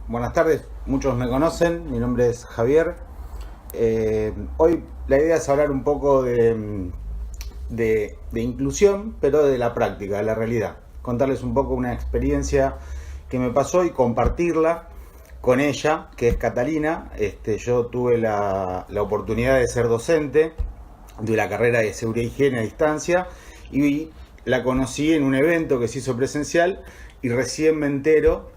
Buenas tardes, muchos me conocen, mi nombre es Javier. Hoy la idea es hablar un poco de inclusión, pero de la práctica, de la realidad. Contarles un poco una experiencia que me pasó y compartirla con ella, que es Catalina. Yo tuve la oportunidad de ser docente de la carrera de seguridad e higiene a distancia y la conocí en un evento que se hizo presencial y recién me entero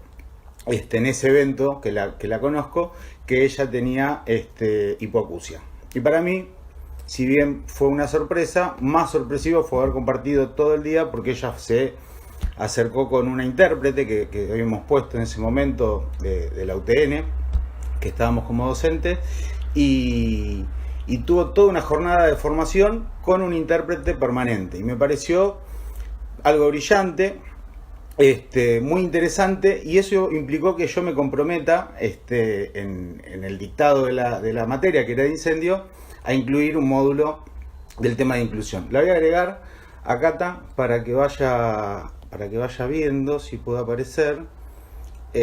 en ese evento que la conozco, que ella tenía hipoacusia. Y para mí, si bien fue una sorpresa, más sorpresivo fue haber compartido todo el día porque ella se acercó con una intérprete que habíamos puesto en ese momento de la UTN, que estábamos como docentes, y tuvo toda una jornada de formación con un intérprete permanente. Y me pareció algo brillante, muy interesante, y eso implicó que yo me comprometa en el dictado de la materia, que era de incendio, a incluir un módulo del tema de inclusión. La voy a agregar a Cata para que vaya viendo si puede aparecer. A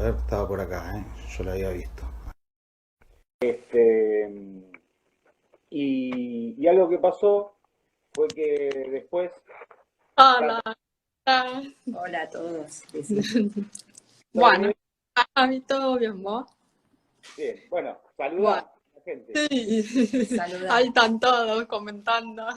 ver, estaba por acá, yo la había visto. Este, y algo que pasó fue que después... Hola. Hola. Hola a todos. Bueno, a mí todo bien, ¿vos? Bien, bueno, saluda Bueno, a la gente. sí. Saluda. Ahí están todos comentando.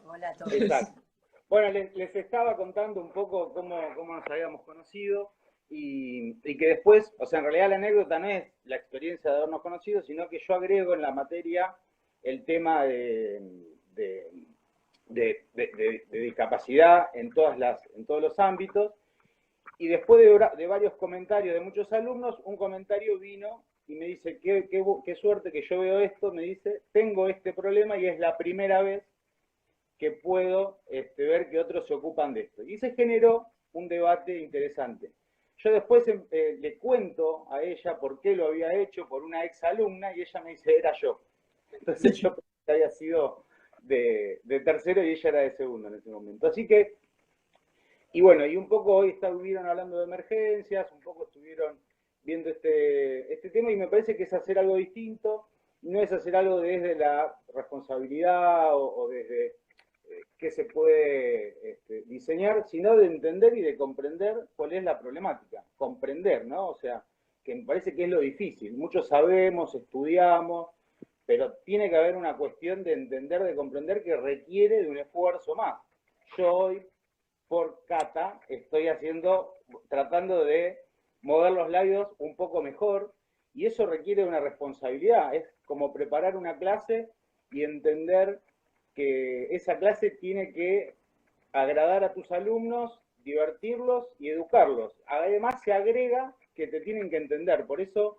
Hola a todos. Exacto. Bueno, les estaba contando un poco cómo nos habíamos conocido y que después, o sea, en realidad la anécdota no es la experiencia de habernos conocido, sino que yo agrego en la materia el tema de, de discapacidad en todos los ámbitos. Y después de varios comentarios de muchos alumnos, un comentario vino y me dice, qué suerte que yo veo esto, me dice, tengo este problema y es la primera vez que puedo ver que otros se ocupan de esto. Y se generó un debate interesante. Yo después le cuento a ella por qué lo había hecho por una ex alumna y ella me dice, era yo. Entonces yo pensé que había sido de tercero y ella era de segundo en ese momento. Así que, y bueno, y un poco hoy estuvieron hablando de emergencias, un poco estuvieron viendo este tema y me parece que es hacer algo distinto, no es hacer algo desde la responsabilidad o desde qué se puede diseñar, sino de entender y de comprender cuál es la problemática. Comprender, ¿no? O sea, que me parece que es lo difícil. Muchos sabemos, estudiamos, pero tiene que haber una cuestión de entender, de comprender que requiere de un esfuerzo más. Yo hoy, por Cata, estoy tratando de mover los labios un poco mejor, y eso requiere una responsabilidad. Es como preparar una clase y entender que esa clase tiene que agradar a tus alumnos, divertirlos y educarlos. Además se agrega que te tienen que entender, por eso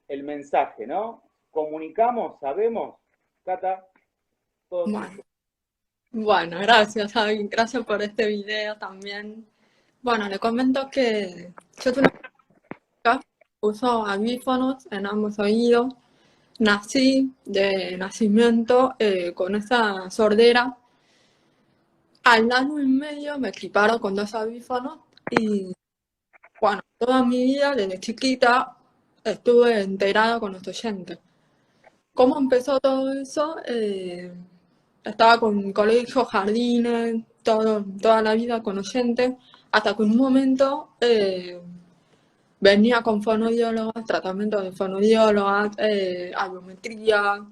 el mensaje, ¿no? Comunicamos, sabemos, Cata, todo Bueno, bueno, gracias, Javi. Gracias por este video también. Bueno, le comento que yo tengo uso audífonos en ambos oídos. Nací de nacimiento con esa sordera. Al año y medio me equiparon con dos audífonos y bueno, toda mi vida, desde chiquita, estuve enterada con los oyentes. ¿Cómo empezó todo eso? Estaba con colegios, jardines, toda la vida con oyentes, hasta que en un momento venía con fonoaudiólogas, tratamientos de fonoaudiólogas, audiometría,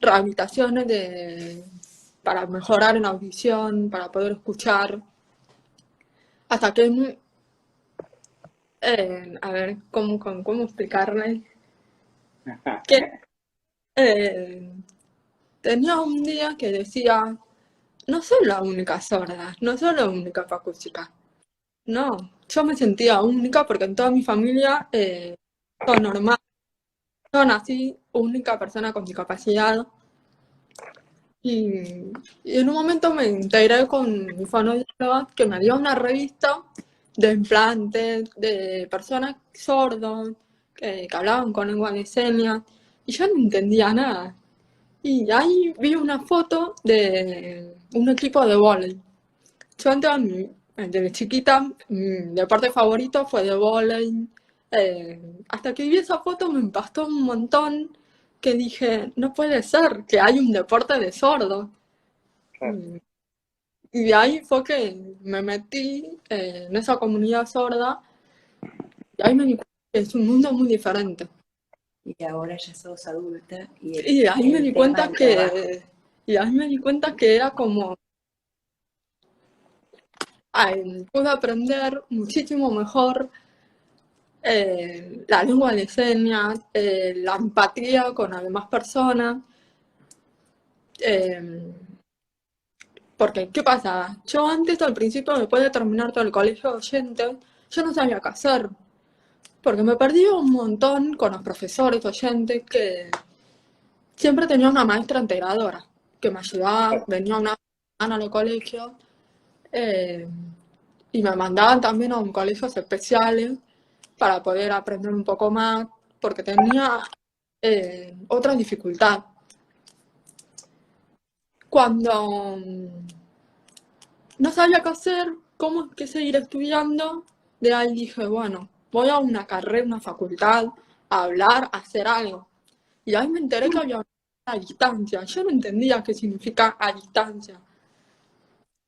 rehabilitaciones para mejorar en audición, para poder escuchar, hasta que a ver, ¿cómo explicarle? Que eh, tenía un día que decía, no soy la única sorda, no soy la única acústica. No, yo me sentía única porque en toda mi familia son normal. Yo nací única persona con discapacidad y, y en un momento me integré con mi fonoaudióloga que me dio una revista de implantes, de personas sordas que hablaban con lengua de señas y yo no entendía nada. Y ahí vi una foto de un equipo de vóley. Yo entré a mi Desde chiquita, mi deporte favorito fue de vóley. Hasta que vi esa foto me impactó un montón que dije, no puede ser que hay un deporte de sordos. Claro, Y de ahí fue que me metí en esa comunidad sorda y ahí me di cuenta que es un mundo muy diferente. Y ahora ya sos adulta y Y ahí me el di tema cuenta del trabajo. que era como, pude aprender muchísimo mejor la lengua de señas, la empatía con las demás personas. eh, Porque, ¿qué pasa? Yo antes, al principio, después de terminar todo el colegio oyente, yo no sabía qué hacer. Porque me perdí un montón con los profesores oyentes que siempre tenía una maestra integradora que me ayudaba, claro, venía una semana al colegio eh, y me mandaban también a un colegios especiales para poder aprender un poco más, porque tenía otra dificultad. Cuando no sabía qué hacer, cómo qué seguir estudiando, de ahí dije, bueno, voy a una carrera, una facultad, a hablar, a hacer algo. Y ahí me enteré que había una a distancia. Yo no entendía qué significa a distancia.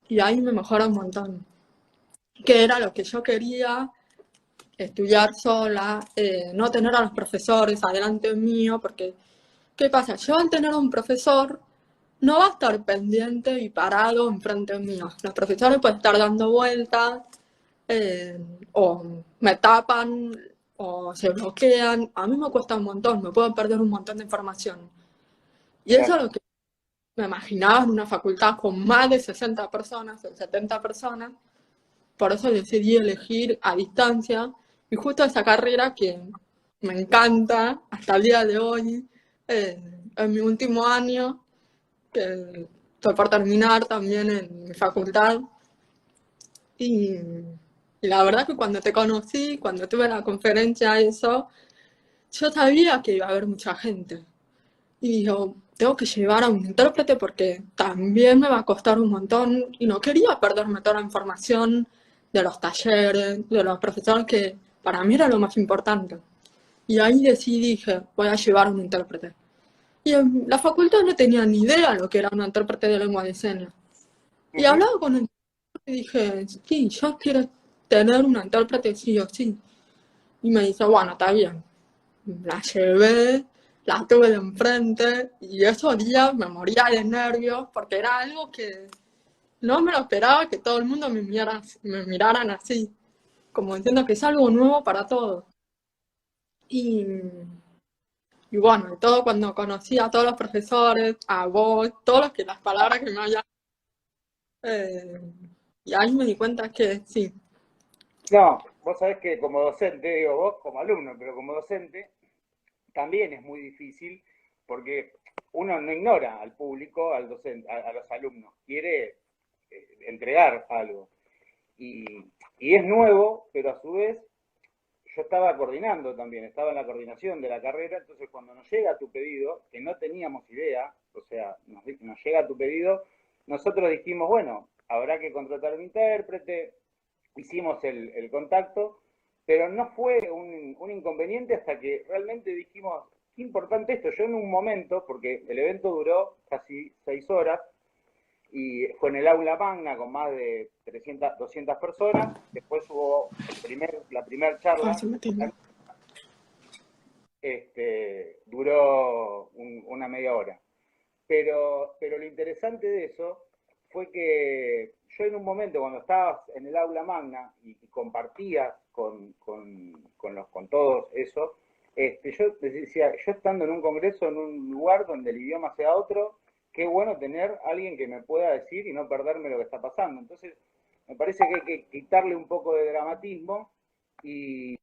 Y ahí me mejoró un montón. Que era lo que yo quería, estudiar sola, no tener a los profesores adelante mío, porque, ¿qué pasa? Yo al tener un profesor, no va a estar pendiente y parado enfrente mío. Los profesores pueden estar dando vueltas, eh, o me tapan, o se bloquean. A mí me cuesta un montón, me puedo perder un montón de información. Y eso es claro. lo que me imaginaba en una facultad con más de 60 personas o 70 personas. Por eso decidí elegir a distancia y justo esa carrera que me encanta hasta el día de hoy, en mi último año, que estoy por terminar también en mi facultad. Y, y la verdad que cuando te conocí, cuando tuve la conferencia, eso, yo sabía que iba a haber mucha gente. Y digo, tengo que llevar a un intérprete porque también me va a costar un montón y no quería perderme toda la información de los talleres, de los profesores, que para mí era lo más importante. Y ahí decidí, dije, voy a llevar un intérprete. Y en la facultad no tenía ni idea lo que era un intérprete de lengua de señas. Y Ujú. hablaba con el intérprete y dije, sí, yo quiero tener un intérprete sí o sí. Y me dice, bueno, está bien. La llevé, la tuve de enfrente y esos días me moría de nervios porque era algo que no me lo esperaba que todo el mundo me miraran así, como diciendo que es algo nuevo para todos. Y, y bueno, y todo cuando conocí a todos los profesores, a vos, todos los que las palabras que me habían... eh, y ahí me di cuenta que sí. No, vos sabés que como docente, digo vos como alumno, pero como docente también es muy difícil porque uno no ignora al público, al docente, a los alumnos, quiere entregar algo. Y, y es nuevo, pero a su vez yo estaba coordinando también, estaba en la coordinación de la carrera, entonces cuando nos llega tu pedido, que no teníamos idea, o sea, nos llega tu pedido, nosotros dijimos, bueno, habrá que contratar un intérprete, hicimos el contacto, pero no fue un inconveniente hasta que realmente dijimos, qué importante esto. Yo en un momento, porque el evento duró casi 6 horas, y fue en el aula magna con más de 300, 200 personas, después hubo la primera Ah, charla, se me tiene. duró una media hora. Pero lo interesante de eso fue que yo en un momento, cuando estabas en el aula magna y compartías con todos eso, yo decía, yo estando en un congreso, en un lugar donde el idioma sea otro, qué bueno tener alguien que me pueda decir y no perderme lo que está pasando. Entonces, me parece que hay que quitarle un poco de dramatismo y,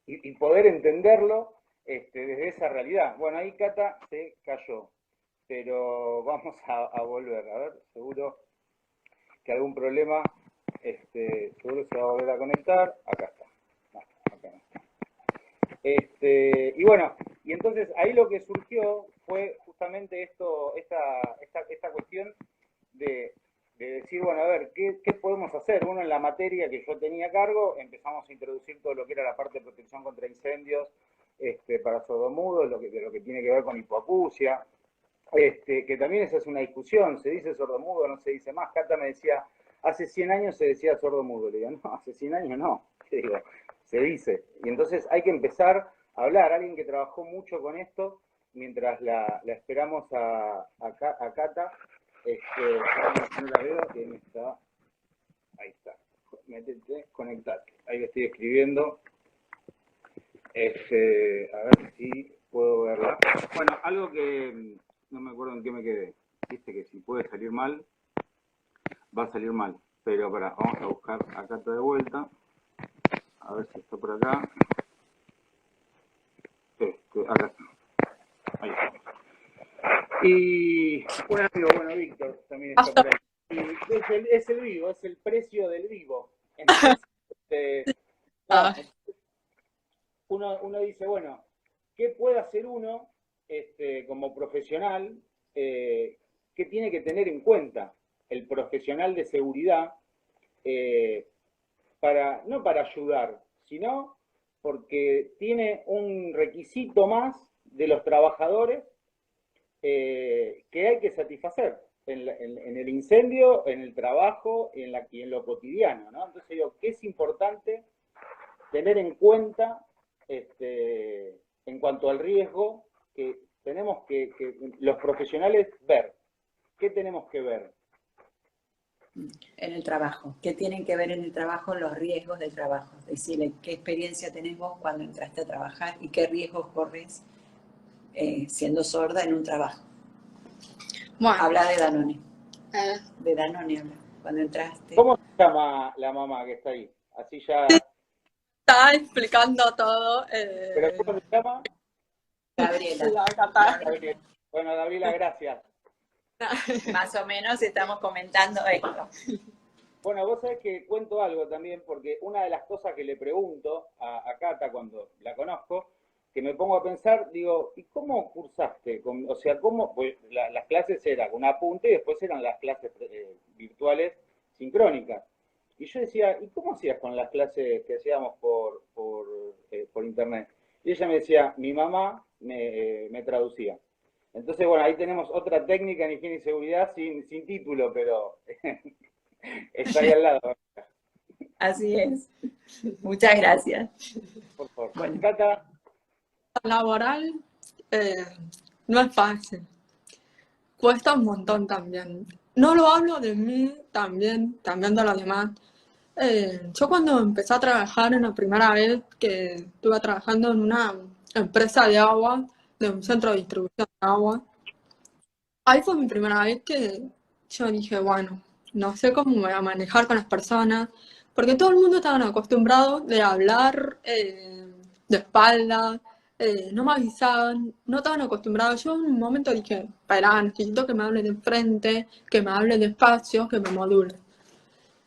y poder entenderlo desde esa realidad. Bueno, ahí Cata se cayó, pero vamos a volver. A ver, seguro que algún problema, seguro se va a volver a conectar. Acá está. No, acá no está. Y bueno, y entonces ahí lo que surgió fue justamente esta cuestión de decir, bueno, a ver, ¿qué podemos hacer? Uno, en la materia que yo tenía a cargo, empezamos a introducir todo lo que era la parte de protección contra incendios para sordomudos, lo que tiene que ver con hipoacusia, que también esa es una discusión, se dice sordomudo, no se dice más. Cata me decía, hace 100 años se decía sordomudo. Le digo, no, hace 100 años no. Le digo, se dice. Y entonces hay que empezar a hablar. Alguien que trabajó mucho con esto, mientras la esperamos a Cata, no la veo, ¿quién está? Ahí está. Métete, conectate. Ahí le estoy escribiendo. A ver si puedo verla. Bueno, algo que no me acuerdo en qué me quedé. Viste que si puede salir mal, va a salir mal. Pero vamos a buscar a Cata de vuelta. A ver si está por acá. Acá está. Ahí está. Y un amigo, bueno, Víctor, también está por ahí. Y es el vivo, es el precio del vivo. Entonces, uno dice, bueno, ¿qué puede hacer uno como profesional? ¿Qué tiene que tener en cuenta el profesional de seguridad no para ayudar, sino porque tiene un requisito más de los trabajadores que hay que satisfacer en el incendio, en el trabajo y en lo cotidiano, ¿no? Entonces digo, ¿qué es importante tener en cuenta en cuanto al riesgo que tenemos que los profesionales ver? ¿Qué tenemos que ver? En el trabajo. ¿Qué tienen que ver en el trabajo los riesgos del trabajo? Decirle qué experiencia tenés vos cuando entraste a trabajar y qué riesgos corres siendo sorda en un trabajo. Bueno, habla de Danone. De Danone habla. Cuando entraste. ¿Cómo se llama la mamá que está ahí? Así ya... Está explicando todo. ¿Pero cómo se llama? Gabriela. Gabriela. Bueno, Gabriela, gracias. Más o menos estamos comentando esto. Bueno, vos sabés que cuento algo también, porque una de las cosas que le pregunto a Cata cuando la conozco, que me pongo a pensar, digo, ¿y cómo cursaste? O sea, ¿cómo? Pues las clases eran un apunte y después eran las clases virtuales sincrónicas. Y yo decía, ¿y cómo hacías con las clases que hacíamos por internet? Y ella me decía, mi mamá me traducía. Entonces, bueno, ahí tenemos otra técnica en higiene y seguridad sin título, pero está ahí al lado. Así es. Muchas gracias. Por favor. Bueno, Cata. Laboral no es fácil. Cuesta un montón también. No lo hablo de mí, también de los demás. Yo cuando empecé a trabajar en la primera vez que estuve trabajando en una empresa de agua, de un centro de distribución de agua, ahí fue mi primera vez que yo dije, bueno, no sé cómo me voy a manejar con las personas, porque todo el mundo estaba acostumbrado de hablar de espalda, no me avisaban, no estaban acostumbrados. Yo en un momento dije, espera, necesito que me hable de frente, que me hable despacio, que me module.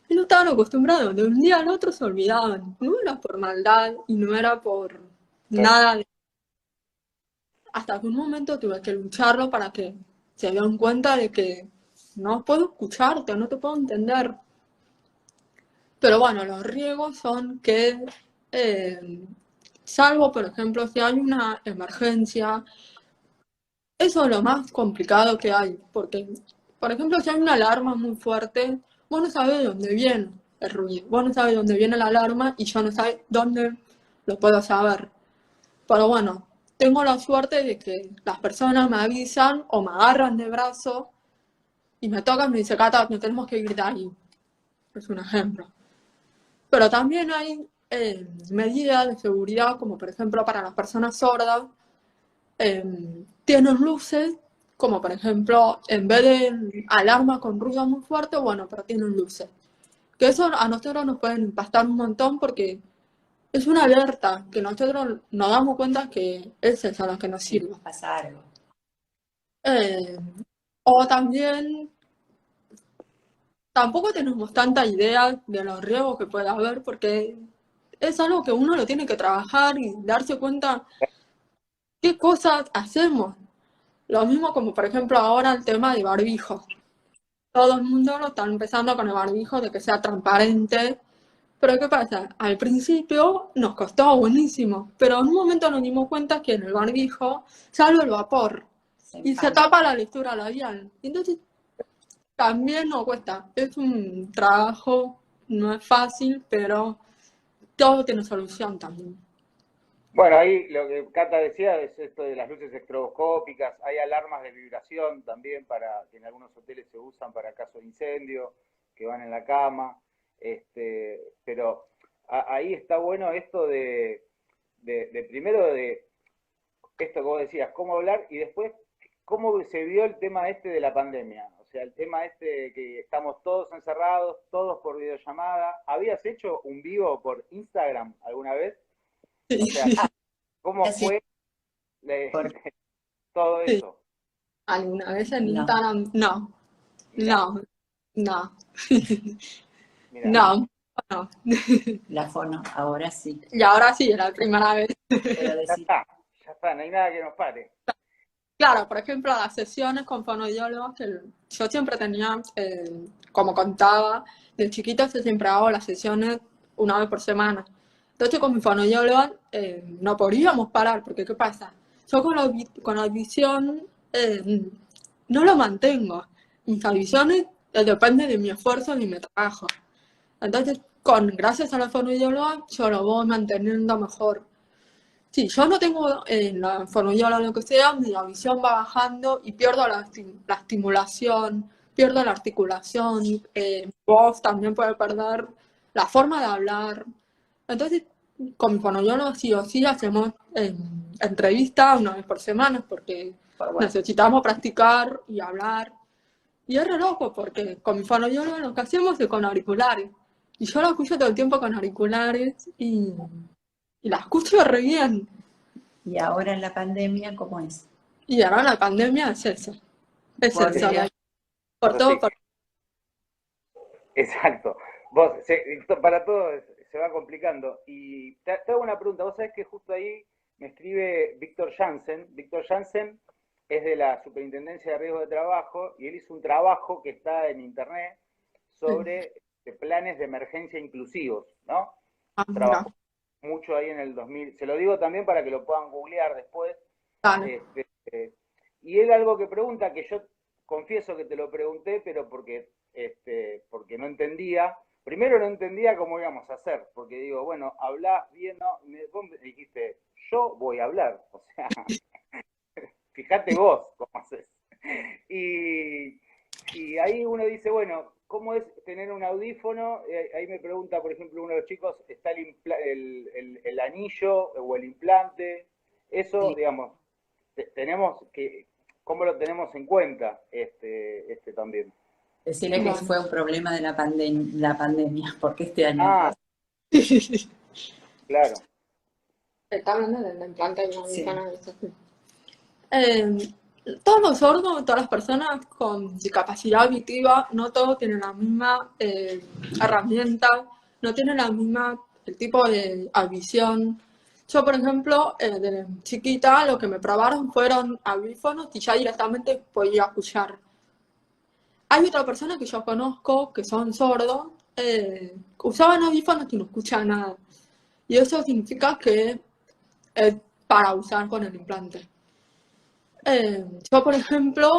Y no estaban acostumbrados, de un día al otro se olvidaban. No era por maldad y no era por nada de... Hasta que un momento tuve que lucharlo para que se dieran cuenta de que no puedo escucharte, no te puedo entender. Pero bueno, los riesgos son que, salvo por ejemplo, si hay una emergencia, eso es lo más complicado que hay, porque, por ejemplo, si hay una alarma muy fuerte, vos no sabés de dónde viene el ruido, vos no sabés de dónde viene la alarma y yo no sé dónde lo puedo saber. Pero bueno, tengo la suerte de que las personas me avisan o me agarran de brazo y me tocan y me dicen, Cata, no tenemos que ir de ahí. Es un ejemplo. Pero también hay medidas de seguridad, como por ejemplo para las personas sordas, tienen luces, como por ejemplo, en vez de alarma con ruido muy fuerte, bueno, pero tienen luces. Que eso a nosotros nos pueden impactar un montón porque es una alerta que nosotros nos damos cuenta que es esa la que nos sirve. Pasa algo. O también, tampoco tenemos tanta idea de los riesgos que puede haber porque es algo que uno lo tiene que trabajar y darse cuenta qué cosas hacemos. Lo mismo como, por ejemplo, ahora el tema de barbijo. todo el mundo lo está empezando con el barbijo de que sea transparente. Pero ¿qué pasa? Al principio nos costó buenísimo, pero en un momento nos dimos cuenta que en el barbijo sale el vapor y se tapa la lectura labial. Y entonces también nos cuesta. Es un trabajo, no es fácil, pero todo tiene solución también. Bueno, ahí lo que Cata decía es esto de las luces estroboscópicas, hay alarmas de vibración también para que en algunos hoteles se usan para caso de incendio, que van en la cama, pero ahí está bueno esto de primero de esto que vos decías, cómo hablar y después cómo se vio el tema este de la pandemia, o sea, el tema este de que estamos todos encerrados, todos por videollamada. ¿Habías hecho un vivo por Instagram alguna vez? O sea, Sí, ¿cómo Así, fue todo sí. eso? ¿Alguna vez en no, Instagram? No, Mira, no, no, mira, no, no. la fono, ahora sí, Y ahora sí, era la primera vez. pero ya decir, está, ya está, no hay nada que nos pare. Claro, por ejemplo, las sesiones con fonoaudiólogos, que yo siempre tenía, como contaba, de chiquita yo siempre hago las sesiones una vez por semana. Entonces con mi fonoaudiólogo no podíamos parar, porque ¿qué pasa? Yo con la audición no lo mantengo. Mis audiciones dependen de mi esfuerzo y de mi trabajo. Entonces, gracias a la fonoaudióloga, yo lo voy manteniendo mejor. Sí, yo no tengo la fonoaudióloga o lo que sea, mi visión va bajando y pierdo la estimulación, pierdo la articulación, mi voz también puede perder la forma de hablar. Entonces, con mi fonoaudióloga sí o sí hacemos entrevistas una vez por semana porque por bueno, necesitamos practicar y hablar. Y es re loco porque con mi fonoaudióloga lo que hacemos es con auriculares. Y yo la escucho todo el tiempo con auriculares y la escucho re bien. y ahora en la pandemia, ¿cómo es? Y ahora la pandemia es eso. Es Por eso. video, Por Eso sí, todo, por... exacto. Vos, para todos se va complicando. Y te hago una pregunta. Vos sabés que justo ahí me escribe Víctor Jansen. Víctor Jansen es de la Superintendencia de Riesgo de Trabajo y él hizo un trabajo que está en internet sobre planes de emergencia inclusivos, ¿no? Ah, mira, Trabajó mucho ahí en el 2000. Se lo digo también para que lo puedan googlear después. dale. Este, y él algo que pregunta, que yo confieso que te lo pregunté, pero porque no entendía. Primero no entendía cómo íbamos a hacer, porque digo, bueno, hablás bien, ¿no? Vos me dijiste, yo voy a hablar, o sea, fíjate vos cómo haces. Y, y ahí uno dice, bueno, ¿cómo es tener un audífono? Ahí me pregunta, por ejemplo, uno de los chicos, ¿está el anillo o el implante? Eso, sí. digamos, tenemos que, ¿cómo lo tenemos en cuenta también? Decirle que Bueno. fue un problema de la pandemia, porque este año Ah, claro, Está hablando del implante de una sí, ventana. Eh, todos los sordos, todas las personas con discapacidad auditiva, no todos tienen la misma herramienta, no tienen la misma el tipo de audición. Yo, por ejemplo, de chiquita, lo que me probaron fueron audífonos y ya directamente podía escuchar. Hay otra persona que yo conozco que son sordos, usaban audífonos y no escuchan nada. Y eso significa que es para usar con el implante. Yo, por ejemplo,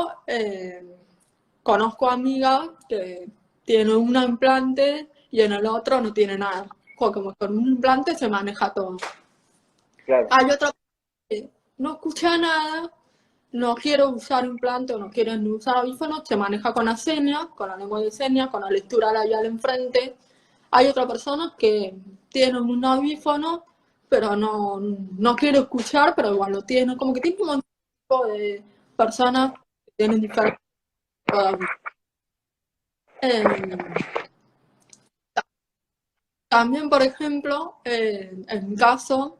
conozco amigas que tienen un implante y en el otro no tiene nada. Como con un implante se maneja todo. claro. Hay otra que no escucha nada, no quiere usar implante o no quiere ni usar audífonos, se maneja con la seña, con la lengua de señas, con la lectura labial enfrente. Hay otra persona que tiene un audífono, pero no quiere escuchar, pero igual lo tiene. Como que tiene un montón de personas que tienen diferentes tipos de audífonos. Eh, También, por ejemplo, en mi caso,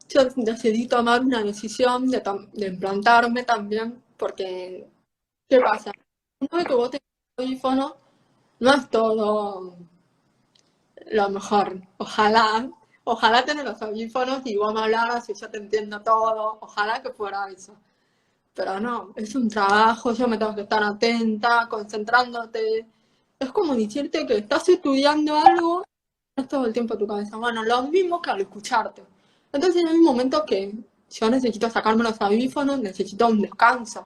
yo decidí tomar una decisión de implantarme también, porque, ¿qué pasa? Una vez que vos tenés audífono, no es todo lo mejor. Ojalá tener los audífonos y vos me hablaras y yo te entiendo todo. Ojalá que fuera eso. pero no, es un trabajo, yo me tengo que estar atenta, concentrándote. Es como decirte que estás estudiando algo, no es todo el tiempo tu cabeza. Bueno, lo mismo que al escucharte. Entonces hay un momento que yo necesito sacarme los audífonos, necesito un descanso,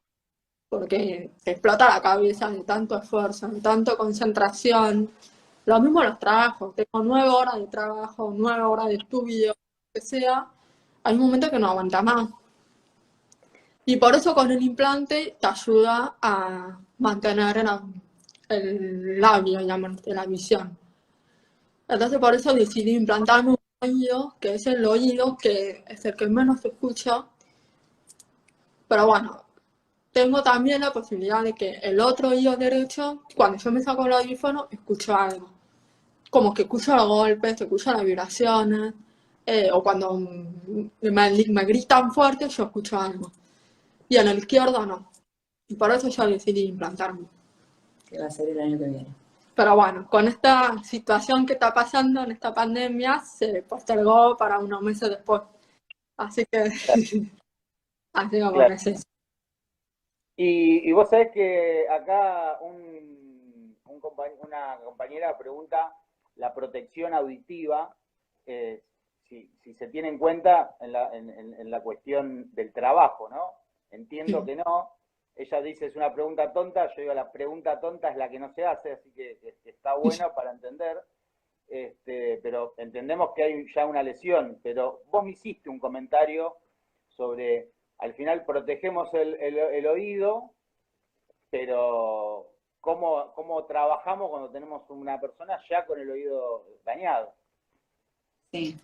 porque te explota la cabeza de tanto esfuerzo, de tanta concentración. Lo mismo los trabajos, tengo 9 horas de trabajo, 9 horas de estudio, lo que sea, hay un momento que no aguanta más. Y por eso con el implante te ayuda a mantener el labio, digamos, de la visión. Entonces por eso decidí implantarme un oído, que es el oído que es el que menos se escucha. Pero bueno, tengo también la posibilidad de que el otro oído derecho, cuando yo me saco el audífono, escucho algo. Como que escucho los golpes, escucho las vibraciones, o cuando me gritan fuerte, yo escucho algo. Y en el izquierdo no. Y por eso yo decidí implantarme. Que va a ser el año que viene. Pero bueno, con esta situación que está pasando en esta pandemia, se postergó para unos meses después. Así que, así que bueno, Claro. es eso. Y vos sabés que acá una compañera pregunta la protección auditiva, si se tiene en cuenta en la cuestión del trabajo, ¿no? Entiendo que no. Ella dice, es una pregunta tonta, yo digo, la pregunta tonta es la que no se hace, así que está bueno para entender. Pero entendemos que hay ya una lesión, pero vos me hiciste un comentario sobre, al final protegemos el oído, pero ¿cómo trabajamos cuando tenemos una persona ya con el oído dañado? Sí,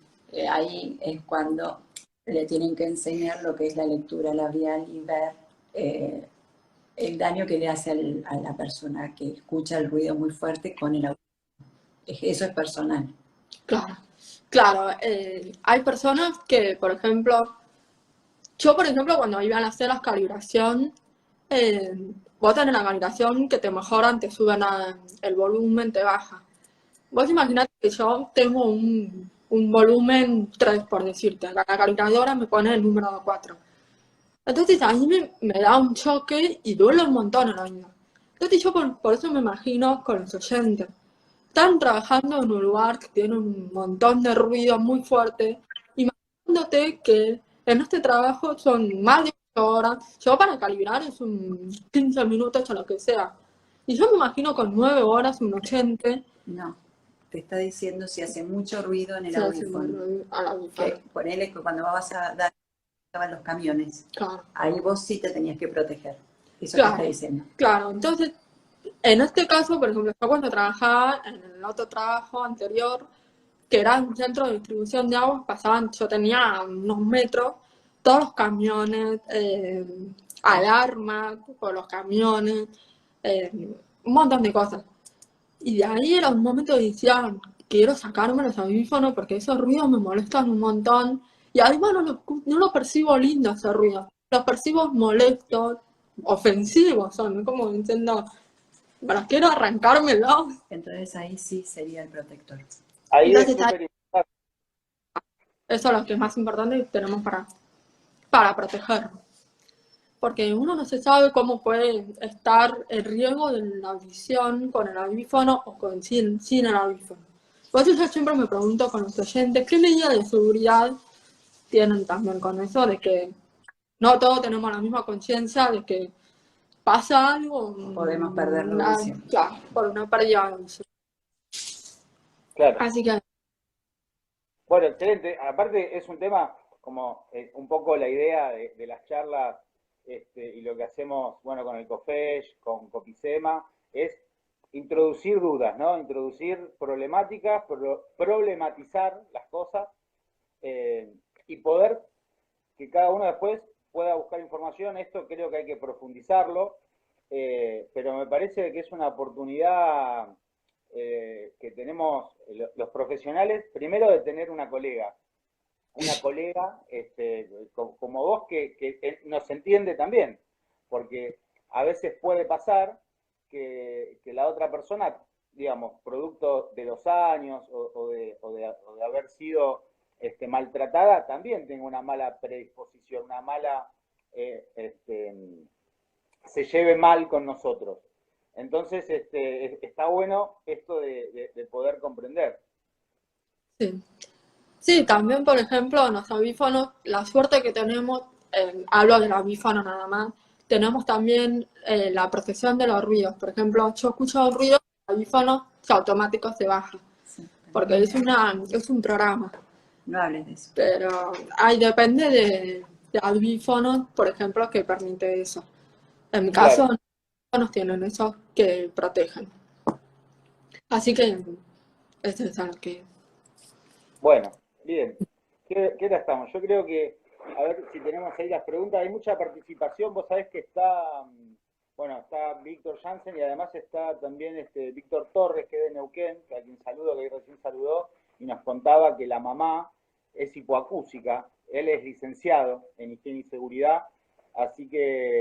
ahí es cuando le tienen que enseñar lo que es la lectura labial y ver eh, el daño que le hace a la persona que escucha el ruido muy fuerte con el audio. Eso es personal. Claro, claro. Hay personas que, por ejemplo, yo, por ejemplo, cuando iban a hacer la calibración, vos tenés la calibración que te mejoran, te suben el volumen, te baja. Vos imaginate que yo tengo un volumen 3 por decirte. La calculadora me pone el número 4. Entonces a mí me da un choque y duele un montón el oído. Entonces yo por eso me imagino con los oyentes. Están trabajando en un lugar que tiene un montón de ruido muy fuerte. Imaginándote que en este trabajo son más de 8 horas. Yo para calibrar es un 15 minutos o lo que sea. Y yo me imagino con 9 horas un oyente. No, te está diciendo si hace mucho ruido en el Se hace audífono. al audífono. Que ponele que cuando vas a dar estaban los camiones, Claro. ahí vos sí te tenías que proteger. Eso te Claro, está diciendo. claro. Entonces, en este caso, por ejemplo, yo cuando trabajaba en el otro trabajo anterior, que era un centro de distribución de aguas, pasaban, yo tenía unos metros, todos los camiones, alarmas por los camiones, un montón de cosas. Y de ahí era un momento de decía, quiero sacarme los audífonos porque esos ruidos me molestan un montón. Y además no lo percibo lindo ese ruido, los percibo molestos, ofensivos son, como diciendo, pero quiero arrancármelo. Entonces ahí sí sería el protector. Ahí es Entonces súper importante. eso es lo que es más importante que tenemos para proteger. Porque uno no se sabe cómo puede estar el riesgo de la audición con el audífono o sin el audífono. Por eso yo siempre me pregunto con los oyentes, ¿qué medidas de seguridad tienen también con eso? De que no todos tenemos la misma conciencia de que pasa algo, Podemos perder la audición. claro, por una pérdida de audición. Claro. Así que Bueno, excelente. Aparte es un tema como un poco la idea de las charlas y lo que hacemos, bueno, con el COFESH, con Copicema, es introducir dudas, ¿no? Introducir problemáticas, problematizar las cosas y poder que cada uno después pueda buscar información. Esto creo que hay que profundizarlo, pero me parece que es una oportunidad que tenemos los profesionales, primero de tener una colega como vos que nos entiende también, porque a veces puede pasar que la otra persona, digamos, producto de los años o de haber sido maltratada, también tenga una mala predisposición, una mala se lleve mal con nosotros. Entonces, está bueno esto de poder comprender. Sí. Sí, también, por ejemplo, los audífonos, la suerte que tenemos, hablo del audífono nada más, tenemos también la protección de los ruidos. Por ejemplo, yo escucho un ruido, el audífono automático se baja, Sí, porque es un programa. no hables de eso. Pero depende de audífonos, por ejemplo, que permite eso. En mi caso, Claro. los audífonos tienen eso que protegen. Así que eso es algo que... Bueno, bien. ¿Qué hora estamos? Yo creo que, a ver si tenemos ahí las preguntas. Hay mucha participación. Vos sabés que está, bueno, está Víctor Jansen y además está también Víctor Torres, que es de Neuquén, que a quien saludo, que recién saludó, y nos contaba que la mamá es hipoacúsica. Él es licenciado en higiene y seguridad, así que